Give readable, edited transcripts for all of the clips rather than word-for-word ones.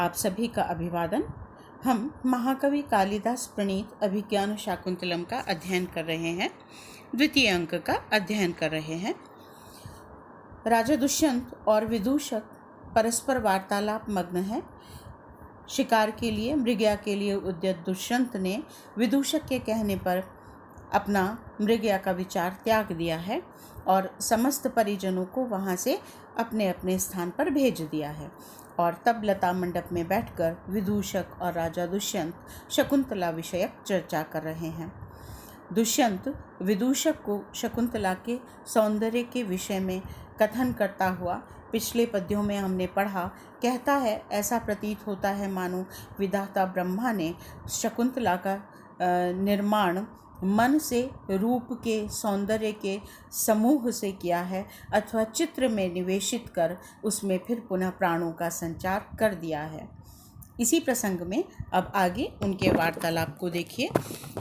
आप सभी का अभिवादन। हम महाकवि कालिदास प्रणीत अभिज्ञान शाकुंतलम का अध्ययन कर रहे हैं। द्वितीय अंक का अध्ययन कर रहे हैं। राजा दुष्यंत और विदूषक परस्पर वार्तालाप मग्न है। शिकार के लिए, मृगया के लिए उद्यत दुष्यंत ने विदूषक के कहने पर अपना मृगया का विचार त्याग दिया है और समस्त परिजनों को वहाँ से अपने अपने स्थान पर भेज दिया है। और तब लता मंडप में बैठकर विदूषक और राजा दुष्यंत शकुंतला विषयक चर्चा कर रहे हैं। दुष्यंत विदूषक को शकुंतला के सौंदर्य के विषय में कथन करता हुआ, पिछले पद्यों में हमने पढ़ा, कहता है ऐसा प्रतीत होता है मानो विधाता ब्रह्मा ने शकुंतला का निर्माण मन से, रूप के, सौंदर्य के समूह से किया है अथवा चित्र में निवेशित कर उसमें फिर पुनः प्राणों का संचार कर दिया है। इसी प्रसंग में अब आगे उनके वार्तालाप को देखिए।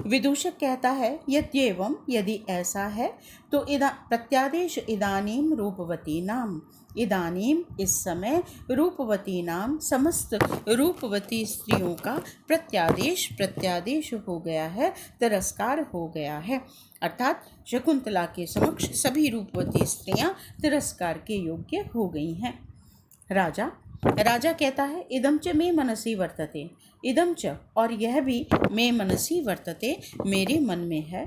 विदूषक कहता है, यद्येवं, यदि ऐसा है तो प्रत्यादेश इदानीम रूपवती नाम, इदानीम इस समय, रूपवती नाम समस्त रूपवती स्त्रियों का प्रत्यादेश हो गया है, तिरस्कार हो गया है। अर्थात शकुंतला के समक्ष सभी रूपवती स्त्रियां तिरस्कार के योग्य हो गई हैं। राजा कहता है, इदम च मे मनसी वर्तते, इदम च और यह भी मे मनसी वर्तते मेरे मन में है।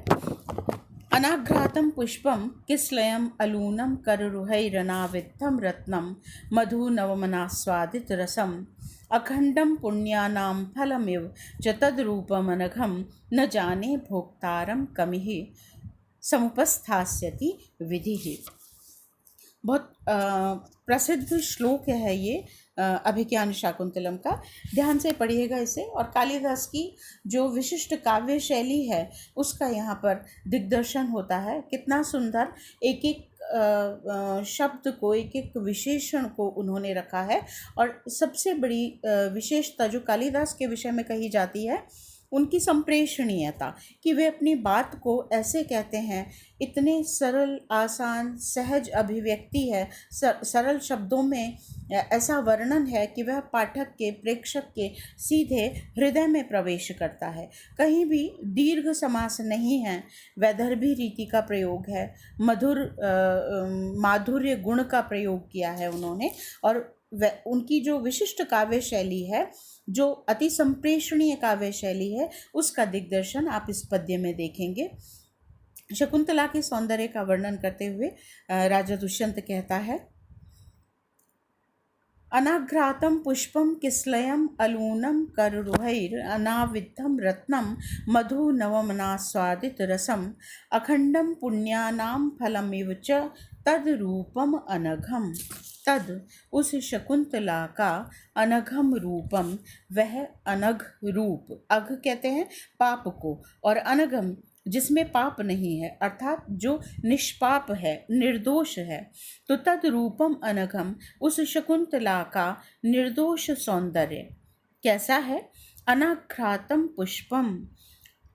अनाघ्रातं पुष्पं किस्लयं अलूनं कररुहैरनाविद्धं रत्नं मधु नवमनास्वादित रसम् अखंडं पुण्यानां फलमिव च तद्रूपमनघं न जाने भोक्तारं कमिः समुपस्थास्यति विधिः। बहुत प्रसिद्ध श्लोक है ये अभिज्ञान शाकुंतलम का। ध्यान से पढ़िएगा इसे। और कालिदास की जो विशिष्ट काव्य शैली है उसका यहाँ पर दिग्दर्शन होता है। कितना सुंदर एक एक शब्द को, एक एक विशेषण को उन्होंने रखा है। और सबसे बड़ी विशेषता जो कालिदास के विषय में कही जाती है, उनकी संप्रेषणीयता, कि वे अपनी बात को ऐसे कहते हैं, इतने सरल, आसान, सहज अभिव्यक्ति है, सरल शब्दों में ऐसा वर्णन है कि वह पाठक के, प्रेक्षक के सीधे हृदय में प्रवेश करता है। कहीं भी दीर्घ समास नहीं है, वैदर्भी रीति का प्रयोग है, माधुर्य गुण का प्रयोग किया है उन्होंने। और उनकी जो विशिष्ट काव्य शैली है, जो अति संप्रेषणीय काव्य शैली है, उसका दिग्दर्शन आप इस पद्य में देखेंगे। शकुंतला के सौंदर्य का वर्णन करते हुए राजा दुष्यंत कहता है, अनाघ्रातं पुष्पं किस्लयं अलूनं कररुहैर अनाविद्धं रत्नं मधु नवमनास्वादित रसम् अखंडं पुण्यानां फलमिव च तद्रूपम अनघम। तद उस शकुंतला का, अनघम रूपम वह अनघ रूप, अघ कहते हैं पाप को, और अनघम जिसमें पाप नहीं है, अर्थात जो निष्पाप है, निर्दोष है। तो तद रूपम अनघम, उस शकुंतला का निर्दोष सौंदर्य कैसा है। अनाघ्रातम पुष्पम,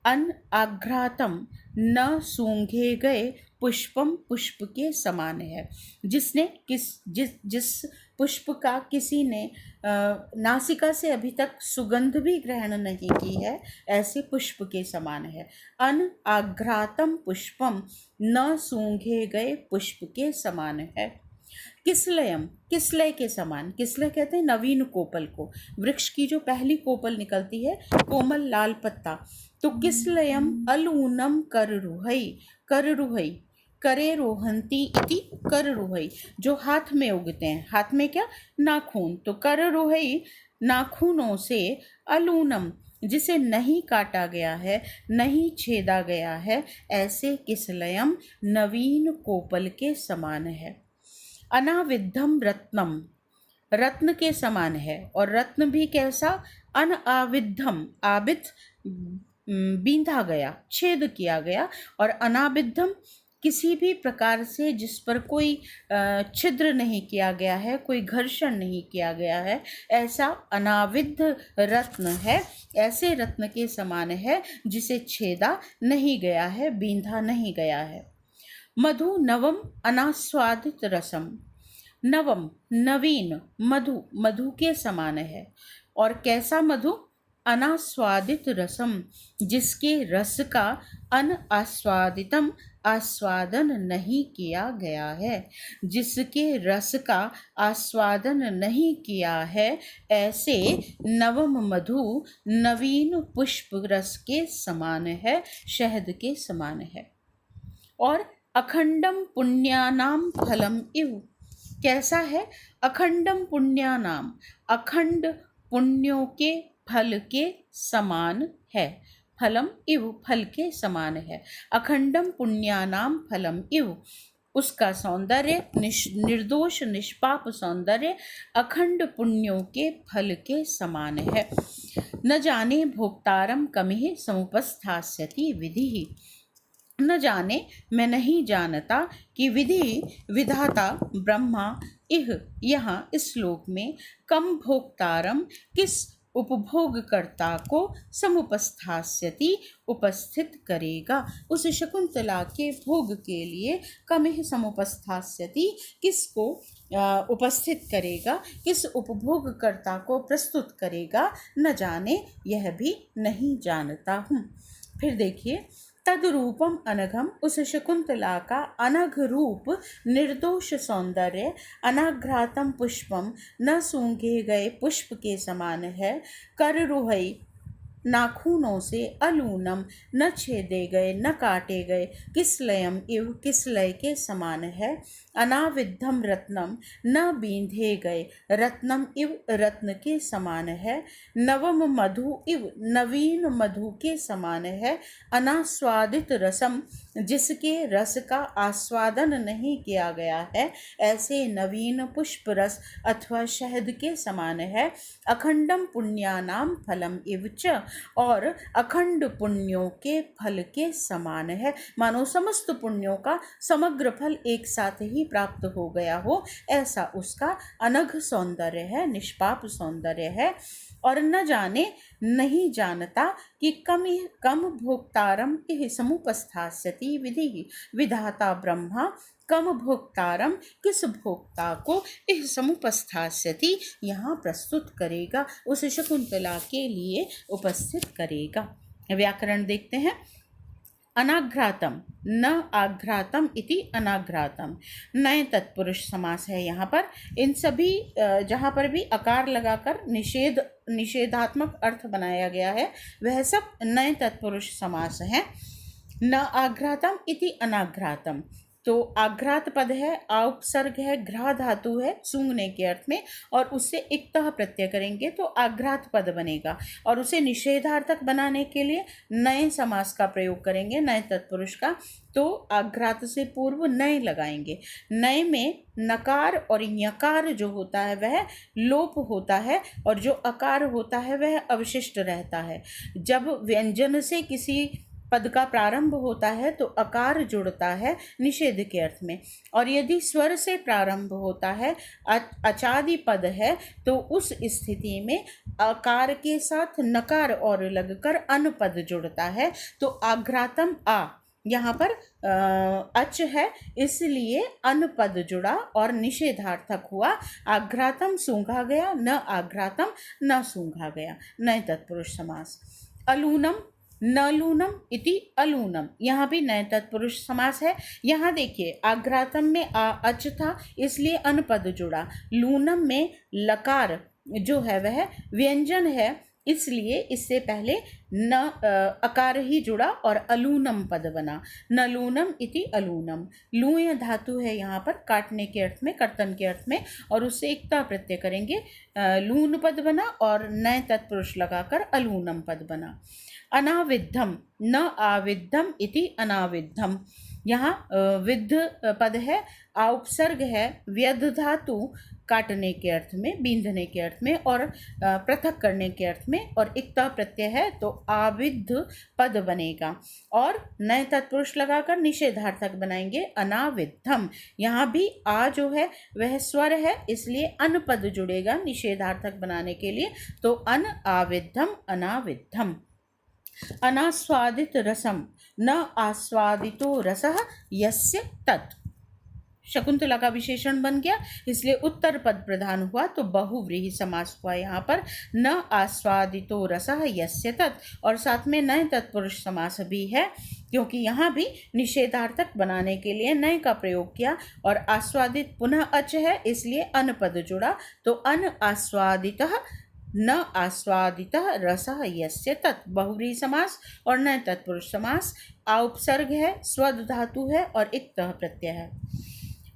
अनआघ्रातम न सूंघे गए पुष्पम, पुष्प के समान है। जिस पुष्प का किसी ने नासिका से अभी तक सुगंध भी ग्रहण नहीं की है, ऐसे पुष्प के समान है। अनआघ्रातम पुष्पम, न सूंघे गए पुष्प के समान है। किस्लयम, किस्लय के समान। किस्लय कहते हैं नवीन कोपल को, वृक्ष की जो पहली कोपल निकलती है, कोमल लाल पत्ता। तो किस्लयम अलूनम कररुहै, कररुहै करे रोहंती इति कररुहै, जो हाथ में उगते हैं। हाथ में क्या? नाखून। तो कररुहै नाखूनों से, अलूनम जिसे नहीं काटा गया है, नहीं छेदा गया है, ऐसे किस्लयम नवीन कोपल के समान है। अनाविद्धम रत्नम, रत्न के समान है। और रत्न भी कैसा? अनाविद्धम, आविद बींधा गया, छेद किया गया, और अनाविद्धम किसी भी प्रकार से जिस पर कोई छिद्र नहीं किया गया है, कोई घर्षण नहीं किया गया है, ऐसा अनाविद्ध रत्न है। ऐसे रत्न के समान है जिसे छेदा नहीं गया है, बींधा नहीं गया है। मधु नवम अनास्वादित रसम, नवम नवीन, मधु मधु के समान है। और कैसा मधु? अनास्वादित रसम, जिसके रस का अनआस्वादितम आस्वादन नहीं किया गया है। जिसके रस का आस्वादन नहीं किया है, ऐसे नवम मधु नवीन पुष्प रस के समान है, शहद के समान है। और अखंडम पुण्यानाम फलम इव, कैसा है? अखंडम पुण्यानाम, अखंड पुण्यों के फल के समान है। फलम इव, फल के समान है। अखंडम पुण्यानाम फलम इव, उसका सौंदर्य निर्दोष निष्पाप सौंदर्य अखंड पुण्यों के फल के समान है। न जाने भोक्तारम कमिः समुपस्थास्यति विधि, न जाने, मैं नहीं जानता कि विधि विधाता ब्रह्मा इह, यहाँ इस श्लोक में कम भोक्तारम, किस उपभोगकर्ता को समुपस्थास्यति, उपस्थित करेगा। उस शकुंतला के भोग के लिए कमिः समुपस्थास्यति, किसको उपस्थित करेगा, किस उपभोगकर्ता को प्रस्तुत करेगा, न जाने, यह भी नहीं जानता हूँ। फिर देखिए, तद्रूपम अनघम, उस शकुंतला का अनघ रूप निर्दोष सौंदर्य अनाघ्रातम पुष्पम, न सूंघे गए पुष्प के समान है। कररुहई, नाखूनों से, अलूनम, न छेदे गए न काटे गए, किसलयम इव, किसलय के समान है। अनाविद्धम रत्नम, न बींधे गए, रत्नम इव, रत्न के समान है। नवम मधु इव, नवीन मधु के समान है। अनास्वादित रसम, जिसके रस का आस्वादन नहीं किया गया है, ऐसे नवीन पुष्प रस अथवा शहद के समान है। अखंडम पुण्यानाम फलम इव च, और अखंड पुण्यों के फल के समान है। मानो समस्त पुण्यों का समग्र फल एक साथ ही प्राप्त हो गया हो, ऐसा उसका अनघ सौंदर्य है, निष्पाप सौंदर्य है। और न जाने, नहीं जानता कि कम भोक्तारम इह समुपस्थास्यति विधि, विधाता ब्रह्मा कम भोक्तारम, किस भोक्ता को इह समुपस्थास्यति, यहाँ प्रस्तुत करेगा, उस शकुंतला के लिए उपस्थित करेगा। व्याकरण देखते हैं। अनाघ्रातम, न आघ्रातम इति अनाघ्रातम, नए तत्पुरुष समास है यहाँ पर। इन सभी जहाँ पर भी अकार लगाकर निषेधात्मक अर्थ बनाया गया है, वह सब नए तत्पुरुष समास हैं। न आघ्रातम इति अनाघ्रातम, तो आघ्रात पद है, उपसर्ग है, घ्रा धातु है सूंघने के अर्थ में, और उससे इक्तः प्रत्यय करेंगे तो आघ्रात पद बनेगा। और उसे निषेधार्थक बनाने के लिए नए समास का प्रयोग करेंगे, नए तत्पुरुष का। तो आघ्रात से पूर्व नए लगाएंगे। नए में नकार और यकार जो होता है वह लोप होता है, और जो अकार होता है वह अवशिष्ट रहता है। जब व्यंजन से किसी पद का प्रारंभ होता है तो अकार जुड़ता है निषेध के अर्थ में, और यदि स्वर से प्रारंभ होता है, अचादि पद है, तो उस स्थिति में अकार के साथ नकार और लगकर अन पद जुड़ता है। तो आघ्रातम आ, यहाँ पर अच है, इसलिए अन पद जुड़ा और निषेधार्थक हुआ। आघ्रातम सूंघा गया, न आघ्रातम न सूंघा गया, नए तत्पुरुष समास। अलूनम, न लूनम इति अलूनम, यहाँ भी नए तत्पुरुष समास है। यहाँ देखिए, आघ्रातम में अच था इसलिए अनपद जुड़ा, लूनम में लकार जो है वह व्यंजन है, इसलिए इससे पहले न अकार ही जुड़ा और अलूनम पद बना। न लूनम इति अलूनम, लूय धातु है यहाँ पर काटने के अर्थ में, कर्तन के अर्थ में, और उससे एकता प्रत्यय करेंगे, लून पद बना, और नए तत्पुरुष लगाकर अलूनम पद बना। अनाविद्धम, न आविद्धम इति अनाविद्धम, यहाँ विद्ध पद है, उपसर्ग है, व्यध धातु काटने के अर्थ में, बींधने के अर्थ में, और पृथक करने के अर्थ में, और इक्ता प्रत्यय है तो आविद्ध पद बनेगा। और नए तत्पुरुष लगाकर निषेधार्थक बनाएंगे, अनाविद्धम। यहाँ भी आ जो है वह स्वर है, इसलिए अन पद जुड़ेगा निषेधार्थक बनाने के लिए, तो अन आविद्धम अनाविद्धम। अनास्वादित रसम, न आस्वादितो रसः यस्य तत्, शकुंतला का विशेषण बन गया, इसलिए उत्तर पद प्रधान हुआ, तो बहुव्रीहि समास हुआ यहाँ पर। न आस्वादितो रसः यस्य तत्, और साथ में नए तत्पुरुष समास भी है, क्योंकि यहाँ भी निषेधार्थक बनाने के लिए नए का प्रयोग किया, और आस्वादित पुनः अच है, इसलिए अन पद जुड़ा, तो अन आस्वादितः न आस्वादितः रसः यस्य तत्, बहुव्रीहि समास और नए तत्पुरुष समास। आ उपसर्ग है, स्वद धातु है और एक तः प्रत्यय है।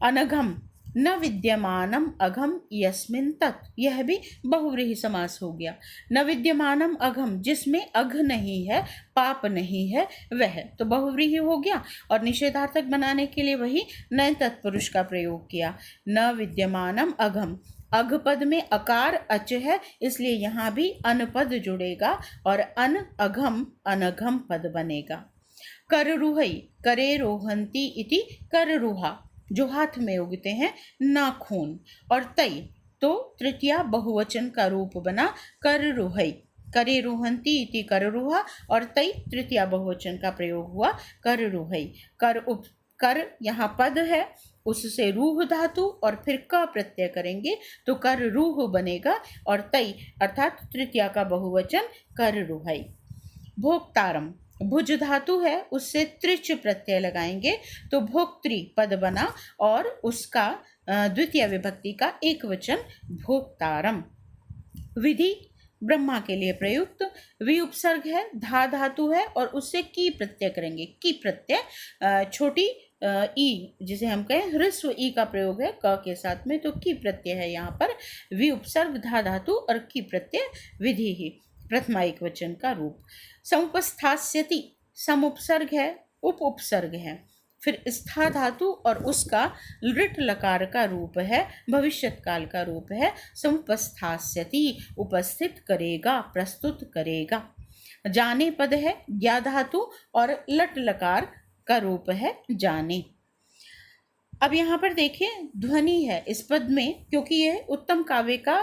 अनघम न विद्यमानम अघम यस्मिन तत्, यह भी बहुव्रीहि समास हो गया। न विद्यमानम अघम, जिसमें अघ नहीं है, पाप नहीं है, वह, तो बहुव्रीहि हो गया, और निषेधार्थक बनाने के लिए वही नए तत्पुरुष का प्रयोग किया। न विद्यमानम अघम, अघ पद में अकार अच है, इसलिए यहाँ भी अनपद जुड़ेगा और अन अघम अनघम पद बनेगा। कररुहई करे रोहंती इति कररुहा, जो हाथ में उगते हैं, नाखून, और तई, तो तृतीया बहुवचन का रूप बना कररुहई, करे रोहंती इति कररुहा, और तई तृतीया बहुवचन का प्रयोग हुआ कररुहई। कर यहाँ पद है, उससे रूह धातु और फिर क प्रत्यय करेंगे तो कर रूह बनेगा, और तई अर्थात तृतीया का बहुवचन कर रूहई। भोक्तारम, भुज धातु है, उससे त्रिच प्रत्यय लगाएंगे तो भोक्त्री पद बना, और उसका द्वितीय विभक्ति का एक वचन भोक्तारम। विधि ब्रह्मा के लिए प्रयुक्त, वि उपसर्ग है, धा धातु है और उससे की प्रत्यय करेंगे। की प्रत्यय छोटी ई, जिसे हम कहें ह्रस्व ई का प्रयोग है क के साथ में, तो की प्रत्यय है यहाँ पर। वि उपसर्ग धा धातु और की प्रत्यय विधि ही, प्रथमा एक वचन का रूप। समुपस्थास्यति, सम उपसर्ग है, उप उपसर्ग है, फिर स्था धातु और उसका लृट लकार का रूप है, भविष्यत काल का रूप है। समुपस्थास्यति, उपस्थित करेगा, प्रस्तुत करेगा। जाने पद है, ज्ञा धातु और लट लकार का रूप है जाने। अब यहाँ पर देखिए ध्वनि है इस पद में, क्योंकि यह उत्तम काव्य का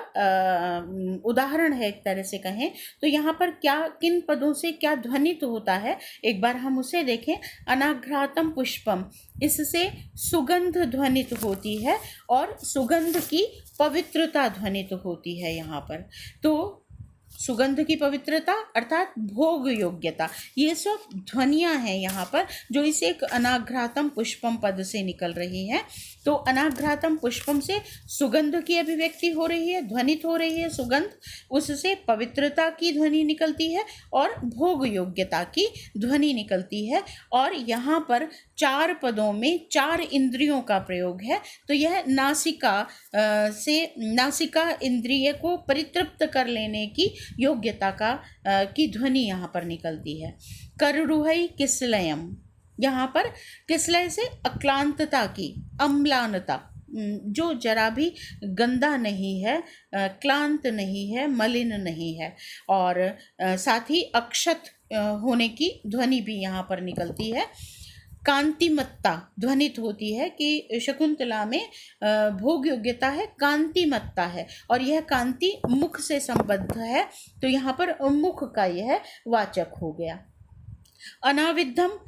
उदाहरण है एक तरह से कहें, तो यहाँ पर क्या किन पदों से क्या ध्वनित होता है, एक बार हम उसे देखें। अनाघ्रातम पुष्पम, इससे सुगंध ध्वनित होती है और सुगंध की पवित्रता ध्वनित होती है यहाँ पर। तो सुगंध की पवित्रता अर्थात भोग योग्यता, ये सब ध्वनियाँ हैं यहाँ पर, जो इस एक अनाघ्रातम पुष्पम पद से निकल रही हैं। तो अनाघ्रातम पुष्पम से सुगंध की अभिव्यक्ति हो रही है, ध्वनित हो रही है सुगंध, उससे पवित्रता की ध्वनि निकलती है और भोग योग्यता की ध्वनि निकलती है। और यहाँ पर चार पदों में चार इंद्रियों का प्रयोग है, तो यह नासिका से नासिका इंद्रिय को परितृप्त कर लेने की योग्यता की ध्वनि यहाँ पर निकलती है। कररुहई किसलयम, यहाँ पर किसलय से अक्लांतता की, अम्लानता, जो जरा भी गंदा नहीं है, क्लांत नहीं है, मलिन नहीं है, और साथ ही अक्षत होने की ध्वनि भी यहाँ पर निकलती है। कांतिमत्ता ध्वनित होती है कि शकुंतला में भोग योग्यता है, कांतिमत्ता है, और यह कांति मुख से संबद्ध है, तो यहाँ पर मुख का यह वाचक हो गया। अनाविद्धम,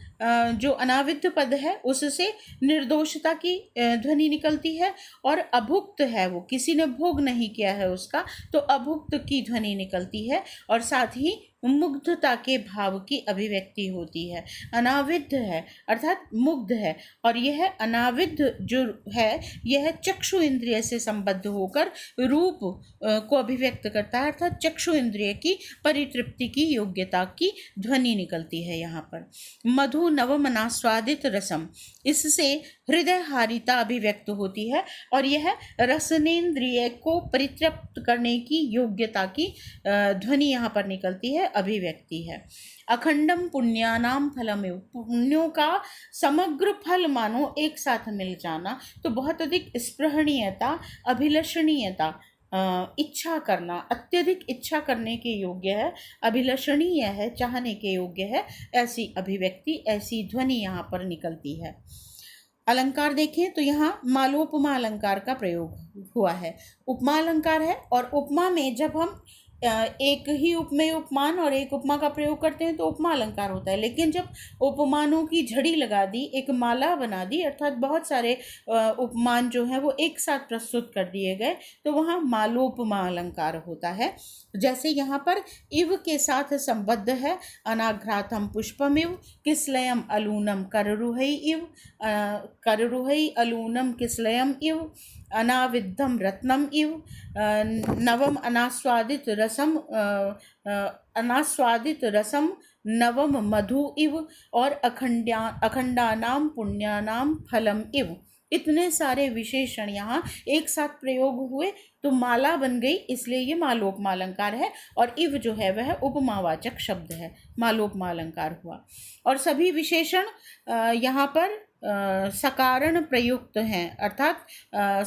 जो अनाविद्ध पद है उससे निर्दोषता की ध्वनि निकलती है, और अभुक्त है, वो किसी ने भोग नहीं किया है उसका, तो अभुक्त की ध्वनि निकलती है, और साथ ही मुग्धता के भाव की अभिव्यक्ति होती है। अनाविद्ध है अर्थात मुग्ध है, और यह अनाविद्ध जो है यह चक्षु इंद्रिय से संबद्ध होकर रूप को अभिव्यक्त करता है, अर्थात चक्षु इंद्रिय की परितृप्ति की योग्यता की ध्वनि निकलती है यहाँ पर। मधु नवमनास्वादित रसम, इससे हृदय हारिता अभिव्यक्त होती है, और यह रसनेन्द्रिय को परितृप्त करने की योग्यता की ध्वनि यहाँ पर निकलती है, अभिव्यक्ति है। अखंडम पुण्यानाम फलमेव, पुण्यों का समग्र फल मानो एक साथ मिल जाना, तो बहुत अधिक स्पृहणीयता, अभिलषणीयता, इच्छा करना, अत्यधिक इच्छा करने के योग्य है, अभिलषणीय है, चाहने के योग्य है, ऐसी अभिव्यक्ति, ऐसी ध्वनि यहाँ पर निकलती है। अलंकार देखें तो यहाँ मालोपमा अलंकार का प्रयोग हुआ है। उपमा अलंकार है, और उपमा में जब हम एक ही उपमेय उपमान और एक उपमा का प्रयोग करते हैं तो उपमा अलंकार होता है, लेकिन जब उपमानों की झड़ी लगा दी, एक माला बना दी, अर्थात बहुत सारे उपमान जो हैं वो एक साथ प्रस्तुत कर दिए गए, तो वहाँ मालोपमा अलंकार होता है। जैसे यहाँ पर इव के साथ संबद्ध है, अनाघ्रातम पुष्पमिव किसलयम अलूनम कररुहै इव, कररुहै अलूनम किसलयम इव, अनाविद्धम रत्नम इव, नवम अनास्वादित रसम नवम मधु इव, और अखंडानाम पुण्यानाम फलम इव। इतने सारे विशेषण यहाँ एक साथ प्रयोग हुए तो माला बन गई, इसलिए ये मालोपमा अलंकार है। और इव जो है वह उपमावाचक शब्द है, मालोपमा अलंकार हुआ। और सभी विशेषण यहाँ पर सकारण प्रयुक्त हैं, अर्थात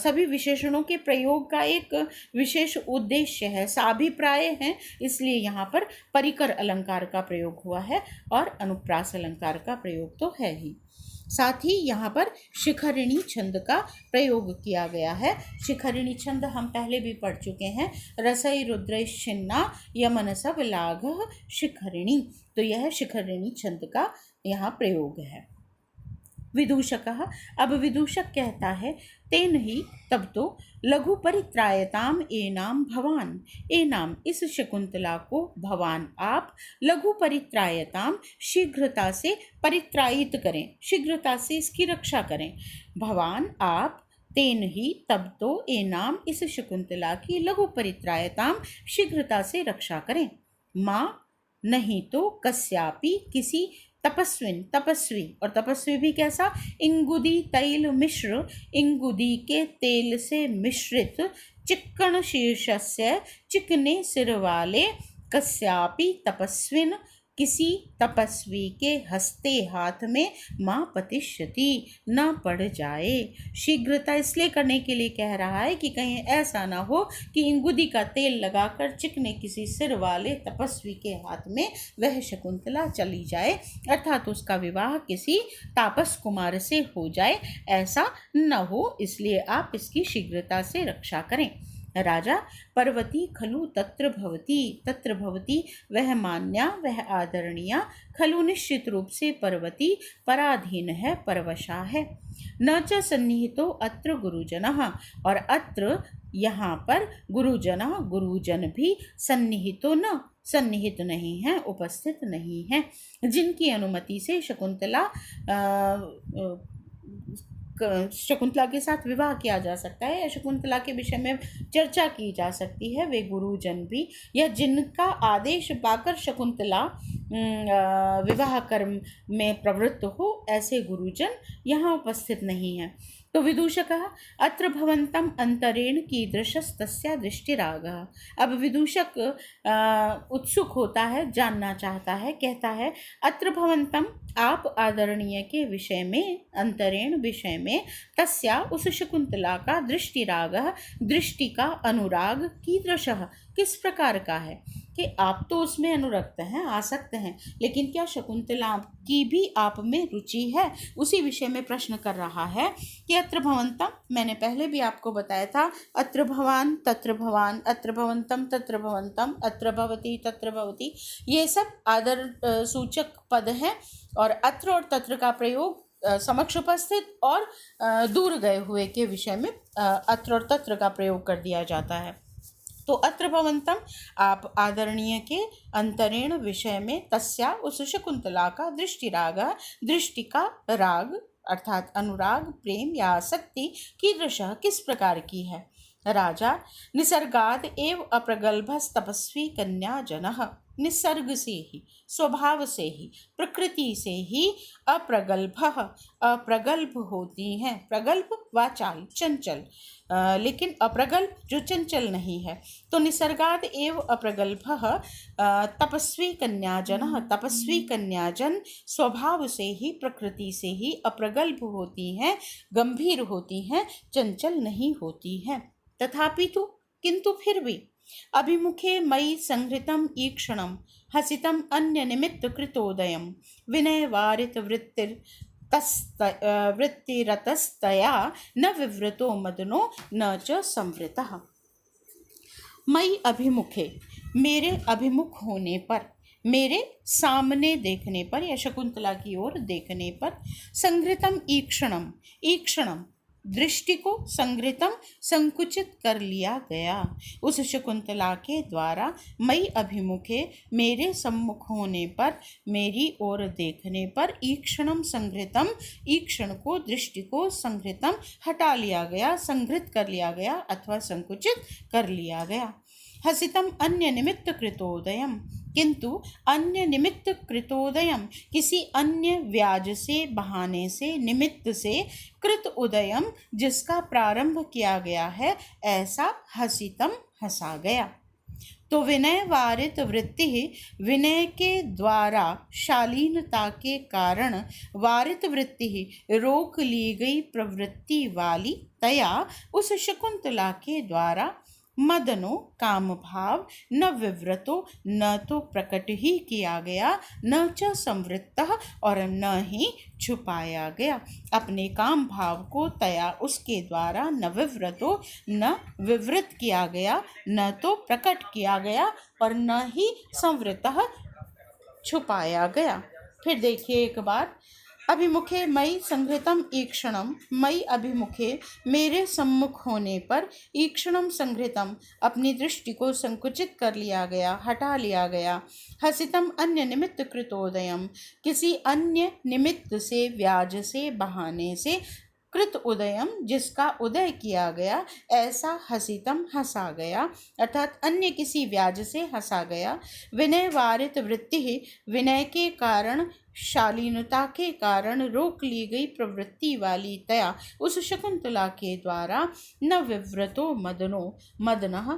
सभी विशेषणों के प्रयोग का एक विशेष उद्देश्य है, साभिप्राय है, इसलिए यहाँ पर परिकर अलंकार का प्रयोग हुआ है और अनुप्रास अलंकार का प्रयोग तो है ही। साथ ही यहाँ पर शिखरिणी छंद का प्रयोग किया गया है। शिखरिणी छंद हम पहले भी पढ़ चुके हैं, रसई रुद्रैश्चिन्ना यमनसव लाघः शिखरिणी, तो यह शिखरिणी छंद का यहाँ प्रयोग है। विदूषकः, अब विदूषक कहता है, तेन ही तब तो लघु परित्रायताम एनाम भवान, एनाम इस शकुंतला को भवान आप, लघु परित्रायताम शीघ्रता से परित्रायित करें, शीघ्रता से इसकी रक्षा करें, भवान आप, तेन ही तब तो एनाम इस शकुंतला की लघु परित्रायताम शीघ्रता से रक्षा करें, माँ नहीं तो कस्यापि किसी तपस्विन, तपस्वी, और तपस्वी भी कैसा, इंगुदी तैल मिश्र, इंगुदी के तेल से मिश्रित, चिक्कण शीर्षस्य चिकने सिर वाले, कस्यापि तपस्विन किसी तपस्वी के हंसते हाथ में माँ पतिष्यति न पड़ जाए। शीघ्रता इसलिए करने के लिए कह रहा है कि कहीं ऐसा ना हो कि इंगुदी का तेल लगाकर चिकने किसी सिर वाले तपस्वी के हाथ में वह शकुंतला चली जाए, अर्थात उसका विवाह किसी तापस कुमार से हो जाए, ऐसा न हो, इसलिए आप इसकी शीघ्रता से रक्षा करें। राजा, पर्वती खलु तत्र भवती, तत्र भवती वह मान्या, वह आदरणीया, खलु निश्चित रूप से, पर्वती पराधीन है, परवशा है, न च सन्निहितो अत्र गुरुजनः, और अत्र यहाँ पर गुरुजनः गुरुजन भी, सन्निहितो न सन्निहित नहीं है, उपस्थित नहीं है, जिनकी अनुमति से शकुंतला के साथ विवाह किया जा सकता है या शकुंतला के विषय में चर्चा की जा सकती है, वे गुरुजन भी, या जिनका आदेश पाकर शकुंतला विवाह कर्म में प्रवृत्त हो, ऐसे गुरुजन यहाँ उपस्थित नहीं है। तो विदूषकः, अत्र भवन्तं अंतरेण कीदृशस्तस्या दृष्टिरागः। अब विदूषक उत्सुक होता है, जानना चाहता है, कहता है, अत्र भवन्तं आप आदरणीय के विषय में, अंतरेण विषय में, तस्या उस शकुंतला का, दृष्टिरागः दृष्टि का अनुराग, कीदृशः किस प्रकार का है, कि आप तो उसमें अनुरक्त हैं, आसक्त हैं, लेकिन क्या शकुंतला की भी आप में रुचि है, उसी विषय में प्रश्न कर रहा है। कि अत्र भवन्तम, मैंने पहले भी आपको बताया था, अत्र भवान तत्र भवान, अत्र भवन्तम तत्र भवन्तम, अत्र भवती तत्र भवती, ये सब आदर सूचक पद हैं, और अत्र और तत्र का प्रयोग समक्ष उपस्थित और दूर गए हुए के विषय में अत्र और तत्र का प्रयोग कर दिया जाता है। तो अत्र भवन्तम आप आदरणीय के, अंतरेण विषय में, तस्या उस शकुंतला का, दृष्टिराग दृष्टि का राग अर्थात अनुराग, प्रेम या आसक्ति, कीदृशः किस प्रकार की है। राजा, निसर्गाद एव अप्रगल्भस तपस्वी कन्या जनः, निसर्ग से ही, स्वभाव से ही, प्रकृति से ही अप्रगल्भ होती हैं, प्रगल्भ वाचाल चंचल, लेकिन अप्रगल्भ जो चंचल नहीं है। तो निसर्गाद एव अप्रगल्भः तपस्वी कन्याजनः, तपस्वी कन्याजन स्वभाव से ही, प्रकृति से ही अप्रगल्भ होती हैं, गंभीर होती हैं, चंचल नहीं होती हैं। तथापि तो, किंतु फिर भी, अभिमुखे मयि संहृतम ईक्षणम हसितम अन्य निमित्त कृतोदयम विनय वारित वृत्तिरतस्तया न विवृतो मदनो न च संवृतः। मयि अभिमुखे, मेरे अभिमुख होने पर, मेरे सामने देखने पर या शकुंतला की ओर देखने पर, संघृतम ईक्षणम, ईक्षणम दृष्टि को संघृतम संकुचित कर लिया गया। उस शकुंतला के द्वारा मई अभिमुखे मेरे सम्मुख होने पर, मेरी ओर देखने पर, ईक्षणम संघृतम, ईक्षण को, दृष्टि को, संघृतम हटा लिया गया, संघृत कर लिया गया अथवा संकुचित कर लिया गया। हसितम अन्य निमित्त कृतोदयम, किंतु अन्य निमित्त कृतोदयम किसी अन्य व्याज से, बहाने से, निमित्त से, कृत उदयम जिसका प्रारंभ किया गया है, ऐसा हसितम हंसा गया। तो विनय वारित वृत्ति, विनय के द्वारा शालीनता के कारण, वारित वृत्ति रोक ली गई प्रवृत्ति वाली, तया उस शकुंतला के द्वारा, मदनो काम भाव न विवृतो, न तो प्रकट ही किया गया, न च संवृत्तः और न ही छुपाया गया। अपने काम भाव को तया उसके द्वारा न विवृतो, न विवृत किया गया, न तो प्रकट किया गया और न ही संवृतः छुपाया गया। फिर देखिए एक बार, अभिमुखे मई संघृतम ईक्षणम, मई अभिमुखे मेरे सम्मुख होने पर, ईक्षणम संघृतम अपनी दृष्टि को संकुचित कर लिया गया, हटा लिया गया। हसितम अन्य निमित्त कृतोदयम किसी अन्य निमित्त से, व्याज से, बहाने से, कृत उदयम जिसका उदय किया गया, ऐसा हसितम हंसा गया, अर्थात अन्य किसी व्याज से हंसा गया। विनय वारित वृत्ति, विनय के कारण, शालीनता के कारण रोक ली गई प्रवृत्ति वाली, तया उस शकुंतला के द्वारा, न विवृतो मदनो, मदनः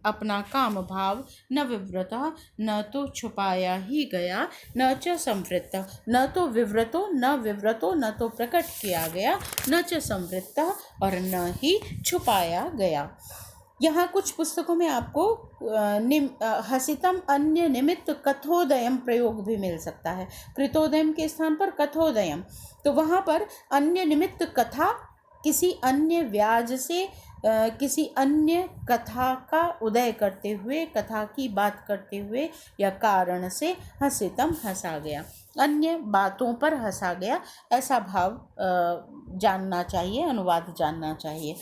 अपना काम भाव, न विवृतः न तो छुपाया ही गया, न च संवृत्त न तो विवृतो, न विवृतो न तो प्रकट किया गया, न च संवृत्तः और न ही छुपाया गया। यहाँ कुछ पुस्तकों में आपको हसितम अन्य निमित्त कथोदयम प्रयोग भी मिल सकता है, कृतोदयम के स्थान पर कथोदयम। तो वहाँ पर अन्य निमित्त कथा, किसी अन्य व्याज से, किसी अन्य कथा का उदय करते हुए, कथा की बात करते हुए या कारण से हसितम हंसा गया, अन्य बातों पर हंसा गया, ऐसा भाव जानना चाहिए, अनुवाद जानना चाहिए।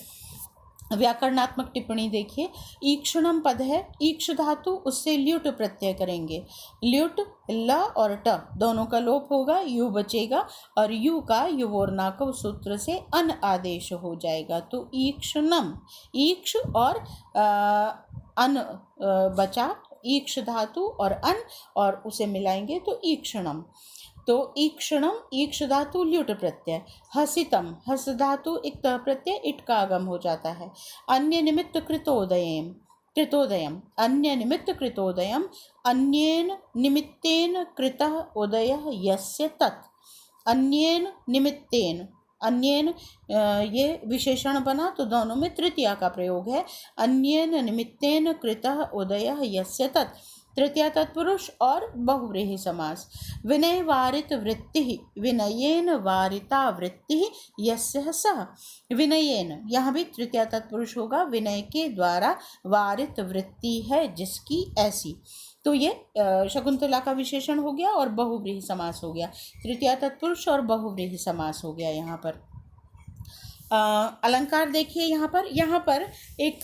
व्याकरणात्मक टिप्पणी देखिए, ईक्षणम पद है, ईक्ष धातु, उससे ल्युट प्रत्यय करेंगे। ल्युट ल और ट दोनों का लोप होगा, यू बचेगा और यू का युवोर्नाकव सूत्र से अन आदेश हो जाएगा। तो ईक्षणम, ईक्ष और अन बचा, ईक्ष धातु और अन और उसे मिलाएंगे तो ईक्षणम। तो ईक्षणम, ईक्ष धातु ल्युट प्रत्यय, हसितम, हस धातु इक्त प्रत्यय, इट का आगम हो जाता है। अन्य निमित्त कृतोदयम, कृतोदयम अन्य निमित्त कृतोदयम, अन्येन निमित्तेन कृतः उदयः यस्य तत्, अन्येन निमित्तेन, अन्येन ये विशेषण बना तो दोनों में तृतीया का प्रयोग है। अन्येन निमित्तेन कृतः उदयः यस्य तत्, तृतीया तत्पुरुष और बहुव्रीहि समास। विनय वारित वृत्ति, विनयेन वारिता वृत्ति यस्य सः, विनयेन यहाँ भी तृतीया तत्पुरुष होगा, विनय के द्वारा वारित वृत्ति है जिसकी, ऐसी। तो ये शकुंतला का विशेषण हो गया और बहुव्रीहि समास हो गया, तृतीया तत्पुरुष और बहुव्रीहि समास हो गया। यहाँ पर अलंकार देखिए, यहाँ पर एक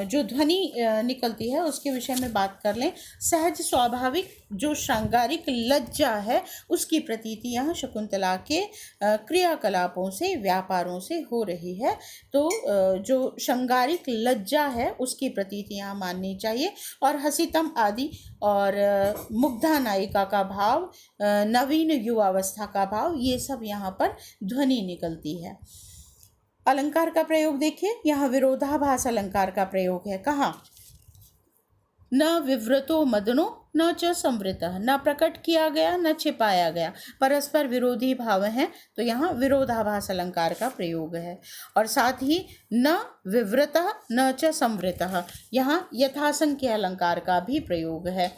जो ध्वनि निकलती है उसके विषय में बात कर लें। सहज स्वाभाविक जो श्रृंगारिक लज्जा है उसकी प्रतीति यहाँ शकुंतला के क्रियाकलापों से, व्यापारों से हो रही है। तो जो श्रृंगारिक लज्जा है उसकी प्रतीति यहाँ माननी चाहिए। और हसितम आदि और मुग्धा नायिका का भाव, नवीन युवावस्था का भाव, ये सब यहाँ पर ध्वनि निकलती है। अलंकार का प्रयोग देखिए, यहाँ विरोधाभास अलंकार का प्रयोग है। कहाँ? न विवृतो मदनो न च संवृतः, न प्रकट किया गया न छिपाया गया, परस्पर विरोधी भाव हैं, तो यहाँ विरोधाभास अलंकार का प्रयोग है। और साथ ही न विवृतः न च संवृतः, यहाँ यथासंख्य अलंकार का भी प्रयोग है।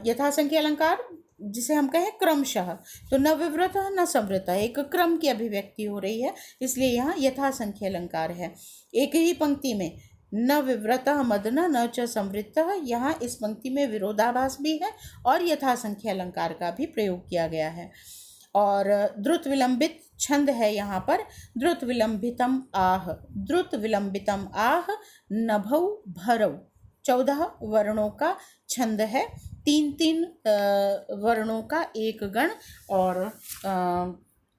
यथासंख्य अलंकार जिसे हम कहें क्रमशः, तो न विवृत न संवृत, एक क्रम की अभिव्यक्ति हो रही है, इसलिए यहाँ यथासंख्य अलंकार है। एक ही पंक्ति में न विव्रतः मदन न च संवृत्तः। यहाँ इस पंक्ति में विरोधाभास भी है और यथासंख्य अलंकार का भी प्रयोग किया गया है। और द्रुत विलंबित छंद है यहाँ पर, द्रुत विलंबितम आह, द्रुत विलंबितम आह नभौ भरौ। 14 वर्णों का छंद है, 3 वर्णों का एक गण और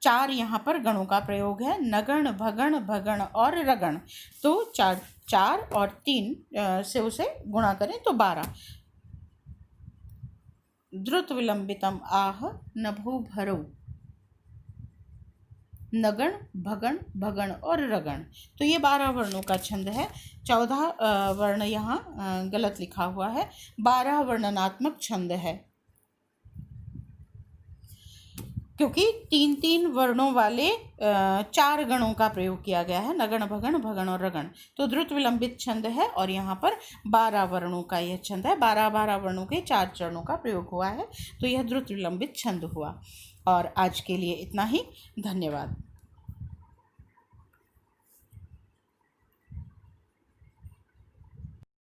4 यहाँ पर गणों का प्रयोग है, नगण, भगण, भगण और रगण। तो 4 और 3 से उसे गुणा करें तो 12। द्रुत विलंबितम आह नभो भरौ, नगण, भगण, भगण और रगण। तो ये 12 वर्णों का छंद है। 14 वर्ण यहाँ गलत लिखा हुआ है, 12 वर्णनात्मक छंद है, क्योंकि 3 वर्णों वाले 4 गणों का प्रयोग किया गया है, नगण, भगण, भगण और रगण। तो द्रुत विलंबित छंद है और यहाँ पर 12 वर्णों का यह छंद है, 12 वर्णों के 4 चरणों का प्रयोग हुआ है, तो यह द्रुत विलंबित छंद हुआ। और आज के लिए इतना ही, धन्यवाद।